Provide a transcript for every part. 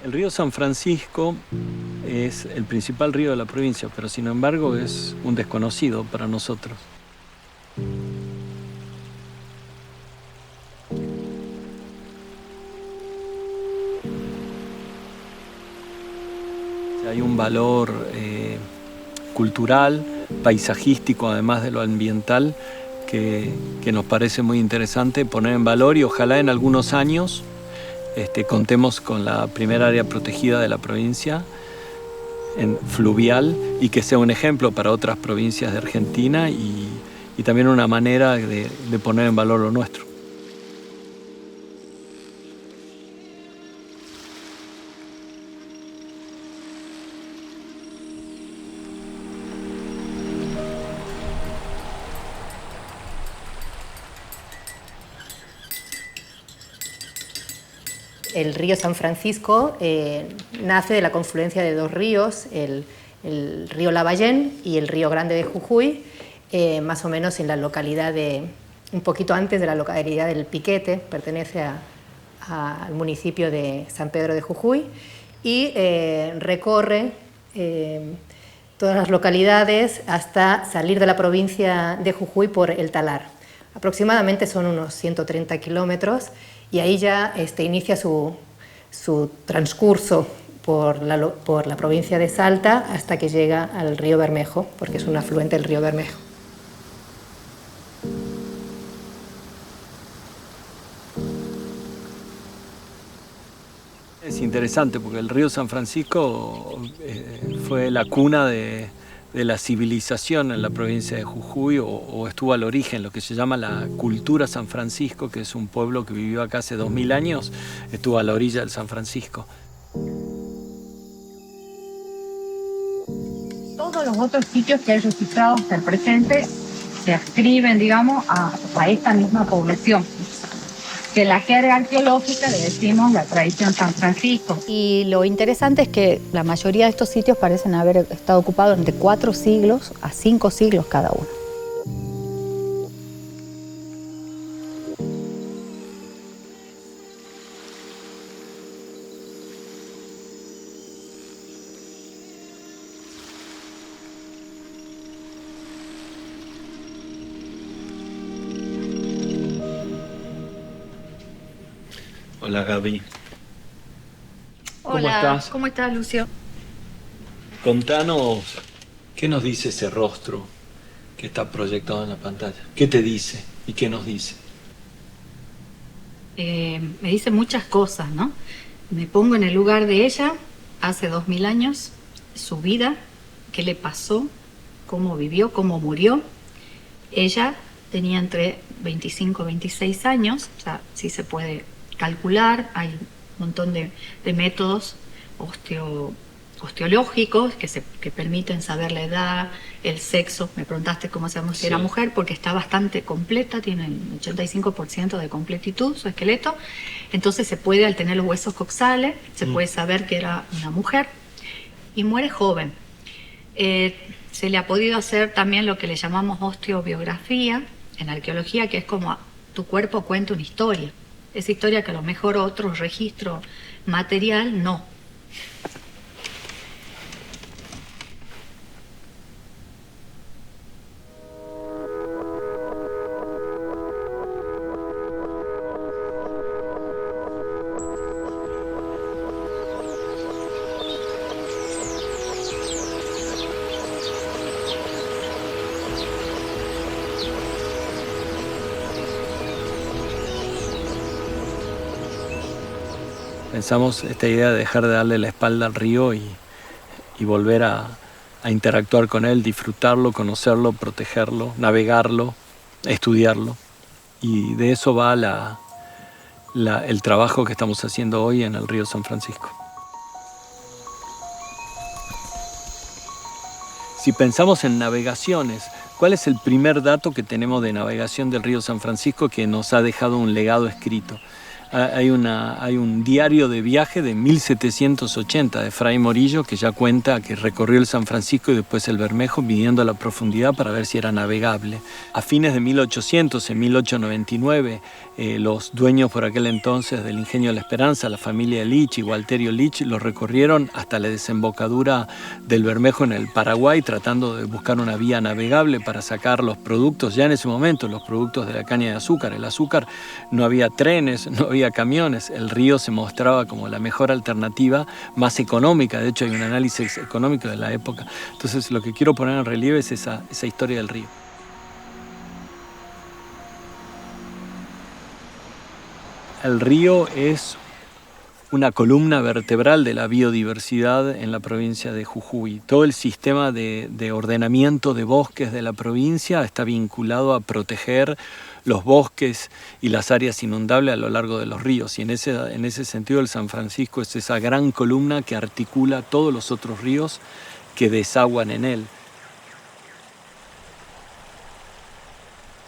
El río San Francisco es el principal río de la provincia, pero sin embargo es un desconocido para nosotros. Hay un valor cultural, paisajístico, además de lo ambiental, que nos parece muy interesante poner en valor, y ojalá en algunos años contemos con la primera área protegida de la provincia fluvial, y que sea un ejemplo para otras provincias de Argentina y también una manera de poner en valor lo nuestro. El río San Francisco nace de la confluencia de dos ríos, el río Lavallén y el río Grande de Jujuy, más o menos en la localidad un poquito antes de la localidad del Piquete, pertenece al municipio de San Pedro de Jujuy, y recorre todas las localidades hasta salir de la provincia de Jujuy por el Talar. Aproximadamente son unos 130 kilómetros, y ahí ya inicia su transcurso por la provincia de Salta hasta que llega al río Bermejo, porque es un afluente del río Bermejo. Es interesante porque el río San Francisco fue la cuna de la civilización en la provincia de Jujuy, o estuvo al origen, lo que se llama la cultura San Francisco, que es un pueblo que vivió acá hace 2000 años, estuvo a la orilla del San Francisco. Todos los otros sitios que hay registrados hasta el presente se adscriben, digamos, a esta misma población. Que la jerga arqueológica le decimos la tradición San Francisco. Y lo interesante es que la mayoría de estos sitios parecen haber estado ocupados de 4 siglos a 5 siglos cada uno. Hola, Gaby. Hola, ¿Cómo estás? ¿Cómo estás, Lucio? Contanos, ¿qué nos dice ese rostro que está proyectado en la pantalla? ¿Qué te dice y qué nos dice? Me dice muchas cosas, ¿no? Me pongo en el lugar de ella hace 2000 años, su vida, qué le pasó, cómo vivió, cómo murió. Ella tenía entre 25 y 26 años, o sea, sí se puede calcular, hay un montón de métodos osteológicos que permiten saber la edad, el sexo. Me preguntaste cómo sabemos si era mujer, porque está bastante completa, tiene el 85% de completitud su esqueleto, entonces se puede, al tener los huesos coxales, se puede saber que era una mujer, y muere joven. Se le ha podido hacer también lo que le llamamos osteobiografía en arqueología, que es como tu cuerpo cuenta una historia. Esa historia que a lo mejor otro registro material no. Pensamos esta idea de dejar de darle la espalda al río y volver a interactuar con él, disfrutarlo, conocerlo, protegerlo, navegarlo, estudiarlo. Y de eso va el trabajo que estamos haciendo hoy en el río San Francisco. Si pensamos en navegaciones, ¿cuál es el primer dato que tenemos de navegación del río San Francisco que nos ha dejado un legado escrito? Hay un diario de viaje de 1780 de Fray Morillo que ya cuenta que recorrió el San Francisco y después el Bermejo midiendo la profundidad para ver si era navegable. A fines de 1800, en 1899, los dueños por aquel entonces del Ingenio de la Esperanza, la familia Lich y Gualterio Lich, lo recorrieron hasta la desembocadura del Bermejo en el Paraguay, tratando de buscar una vía navegable para sacar los productos, ya en ese momento, los productos de la caña de azúcar. El azúcar, no había trenes, no había camiones, el río se mostraba como la mejor alternativa, más económica. De hecho, hay un análisis económico de la época. Entonces, lo que quiero poner en relieve es esa historia del río. El río es una columna vertebral de la biodiversidad en la provincia de Jujuy. Todo el sistema de ordenamiento de bosques de la provincia está vinculado a proteger los bosques y las áreas inundables a lo largo de los ríos. Y en ese sentido el San Francisco es esa gran columna que articula todos los otros ríos que desaguan en él.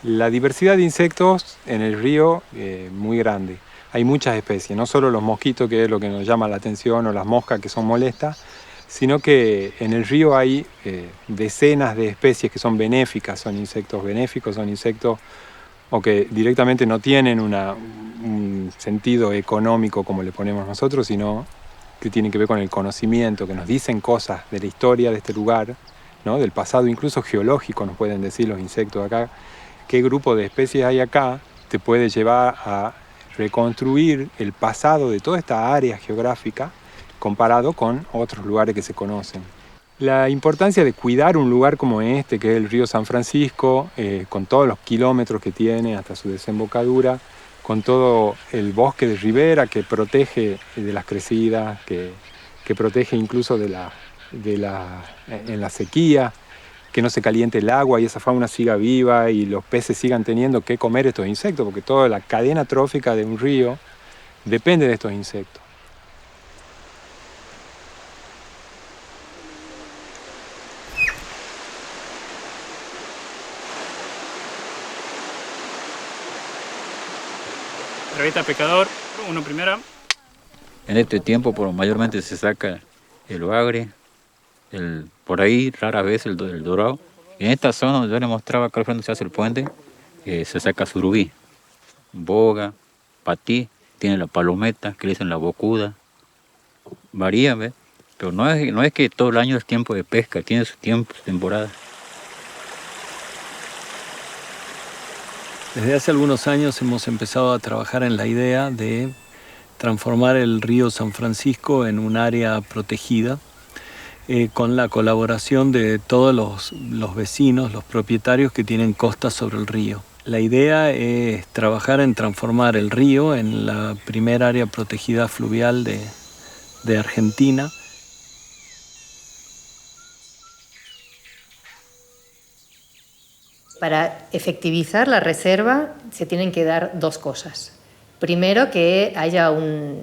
La diversidad de insectos en el río es muy grande. Hay muchas especies, no solo los mosquitos, que es lo que nos llama la atención, o las moscas, que son molestas, sino que en el río hay decenas de especies que son benéficas, son insectos benéficos, son insectos o que directamente no tienen un sentido económico como le ponemos nosotros, sino que tienen que ver con el conocimiento, que nos dicen cosas de la historia de este lugar, ¿no? Del pasado, incluso geológico, nos pueden decir los insectos de acá. Qué grupo de especies hay acá te puede llevar a reconstruir el pasado de toda esta área geográfica comparado con otros lugares que se conocen. La importancia de cuidar un lugar como este, que es el río San Francisco, con todos los kilómetros que tiene hasta su desembocadura, con todo el bosque de ribera que protege de las crecidas, que protege incluso en la sequía, que no se caliente el agua y esa fauna siga viva y los peces sigan teniendo que comer estos insectos, porque toda la cadena trófica de un río depende de estos insectos. Revista pescador, uno primero. En este tiempo mayormente se saca el bagre, por ahí rara vez el dorado. En esta zona donde yo le mostraba acá al frente se hace el puente, se saca surubí, boga, patí, tiene la palometa, que le dicen la bocuda. Varía, ¿ves? Pero no es que todo el año es tiempo de pesca, tiene su tiempo, su temporada. Desde hace algunos años hemos empezado a trabajar en la idea de transformar el río San Francisco en un área protegida, con la colaboración de todos los vecinos, los propietarios que tienen costas sobre el río. La idea es trabajar en transformar el río en la primera área protegida fluvial de Argentina. Para efectivizar la reserva se tienen que dar dos cosas. Primero, que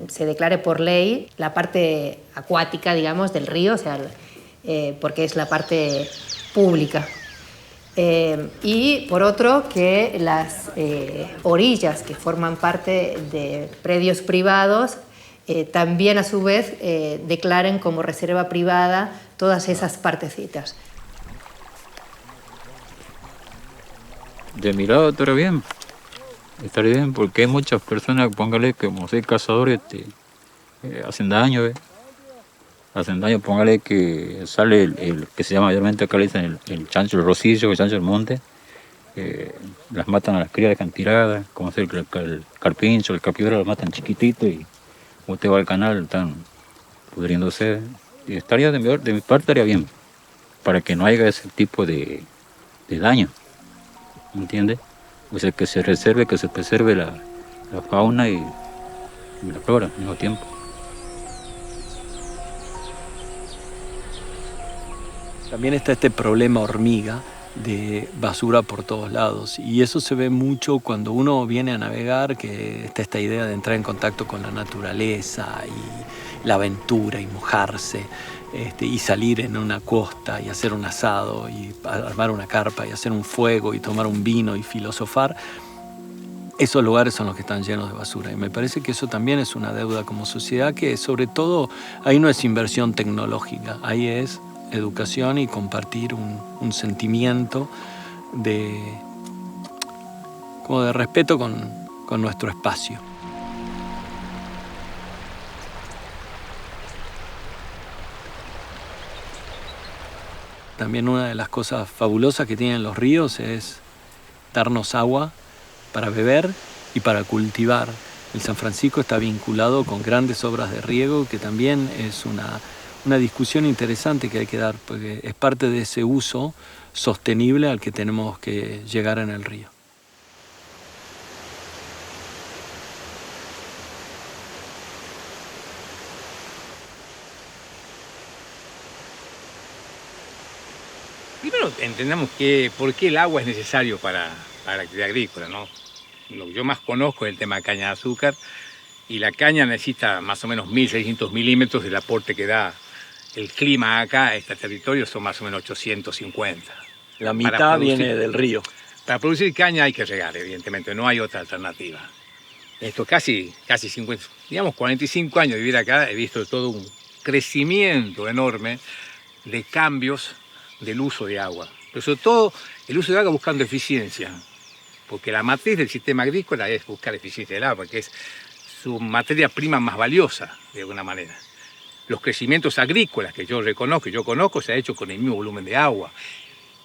se declare por ley la parte acuática, digamos, del río, o sea, porque es la parte pública. Y por otro, que las orillas que forman parte de predios privados también a su vez declaren como reserva privada todas esas partecitas. De mi lado estaría bien, porque hay muchas personas, póngale que como soy cazador, hacen daño, ¿ves? Hacen daño, póngale que sale el que se llama mayormente acá le dicen el chancho, el rosillo, el chancho del monte, las matan a las crías de cantiradas, como sea el carpincho, el capibara, los matan chiquitito y usted va al canal, están pudriéndose. Y estaría de mi parte estaría bien, para que no haya ese tipo de daño. ¿Entiendes? O sea, que se preserve la fauna y la flora al mismo tiempo. También está este problema hormiga de basura por todos lados, y eso se ve mucho cuando uno viene a navegar, que está esta idea de entrar en contacto con la naturaleza y la aventura y mojarse. Y salir en una costa y hacer un asado y armar una carpa y hacer un fuego y tomar un vino y filosofar. esos lugares son los que están llenos de basura. Y me parece que eso también es una deuda como sociedad, que sobre todo ahí no es inversión tecnológica, ahí es educación y compartir un sentimiento como de respeto con nuestro espacio. También una de las cosas fabulosas que tienen los ríos es darnos agua para beber y para cultivar. El San Francisco está vinculado con grandes obras de riego, que también es una discusión interesante que hay que dar, porque es parte de ese uso sostenible al que tenemos que llegar en el río. Primero entendamos por qué el agua es necesario para la actividad agrícola, ¿no? Lo que yo más conozco es el tema de caña de azúcar, y la caña necesita más o menos 1.600 milímetros del aporte que da el clima acá, a este territorio son más o menos 850. La mitad viene del río. Para producir caña hay que regar, evidentemente, no hay otra alternativa. Esto casi 50, digamos 45 años de vivir acá, he visto todo un crecimiento enorme de cambios del uso de agua. Pero sobre todo el uso de agua buscando eficiencia, porque la matriz del sistema agrícola es buscar eficiencia del agua, que es su materia prima más valiosa, de alguna manera. Los crecimientos agrícolas que yo conozco, se ha hecho con el mismo volumen de agua.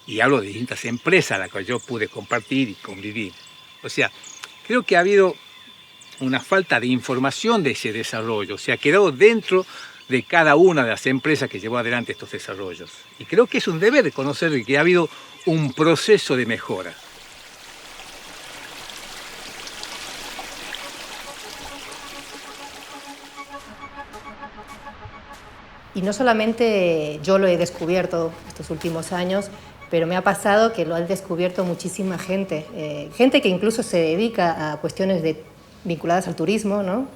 Y hablo de distintas empresas a las que yo pude compartir y convivir. O sea, creo que ha habido una falta de información de ese desarrollo. Se ha quedado dentro de cada una de las empresas que llevó adelante estos desarrollos. Y creo que es un deber reconocer que ha habido un proceso de mejora. Y no solamente yo lo he descubierto estos últimos años, pero me ha pasado que lo han descubierto muchísima gente. Gente que incluso se dedica a cuestiones vinculadas al turismo, ¿no?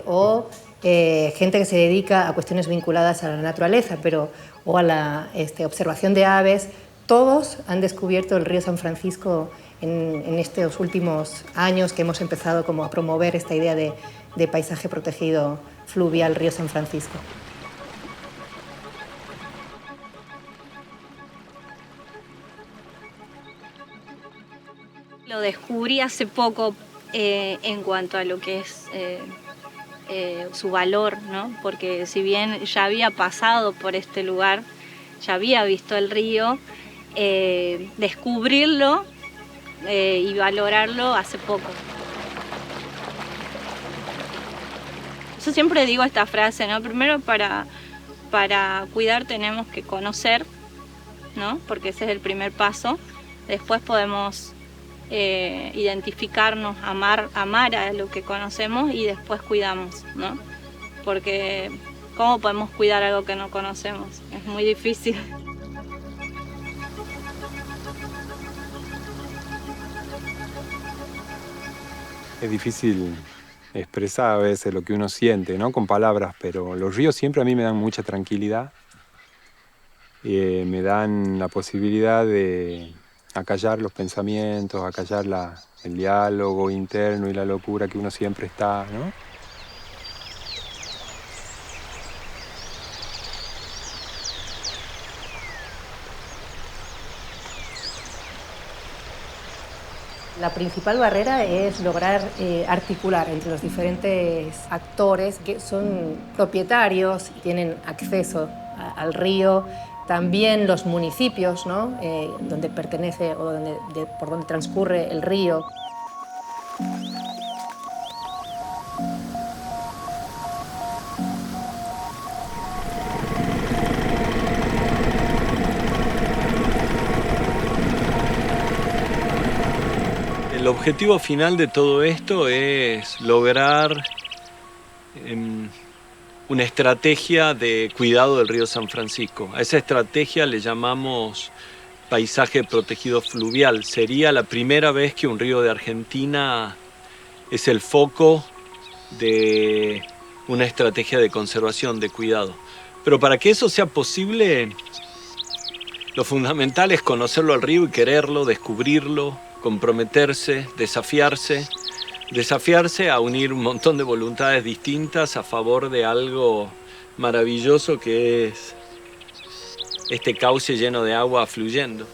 O gente que se dedica a cuestiones vinculadas a la naturaleza, o a la observación de aves. Todos han descubierto el río San Francisco en estos últimos años que hemos empezado como a promover esta idea de paisaje protegido fluvial río San Francisco. Lo descubrí hace poco en cuanto a lo que es su valor, ¿no? Porque si bien ya había pasado por este lugar, ya había visto el río, descubrirlo y valorarlo hace poco. Yo siempre digo esta frase, ¿no? Primero para cuidar tenemos que conocer, ¿no? Porque ese es el primer paso. Después podemos identificarnos, amar a lo que conocemos y después cuidamos, ¿no? Porque ¿cómo podemos cuidar algo que no conocemos? Es muy difícil. Es difícil expresar a veces lo que uno siente, ¿no? Con palabras, pero los ríos siempre a mí me dan mucha tranquilidad. Me dan la posibilidad de acallar los pensamientos, acallar el diálogo interno y la locura que uno siempre está, ¿no? La principal barrera es lograr articular entre los diferentes actores que son propietarios y tienen acceso al río, también los municipios, ¿no? Donde pertenece o por donde transcurre el río. El objetivo final de todo esto es lograr una estrategia de cuidado del río San Francisco. A esa estrategia le llamamos paisaje protegido fluvial. Sería la primera vez que un río de Argentina es el foco de una estrategia de conservación, de cuidado. Pero para que eso sea posible, lo fundamental es conocerlo al río y quererlo, descubrirlo, comprometerse, desafiarse a unir un montón de voluntades distintas a favor de algo maravilloso que es este cauce lleno de agua fluyendo.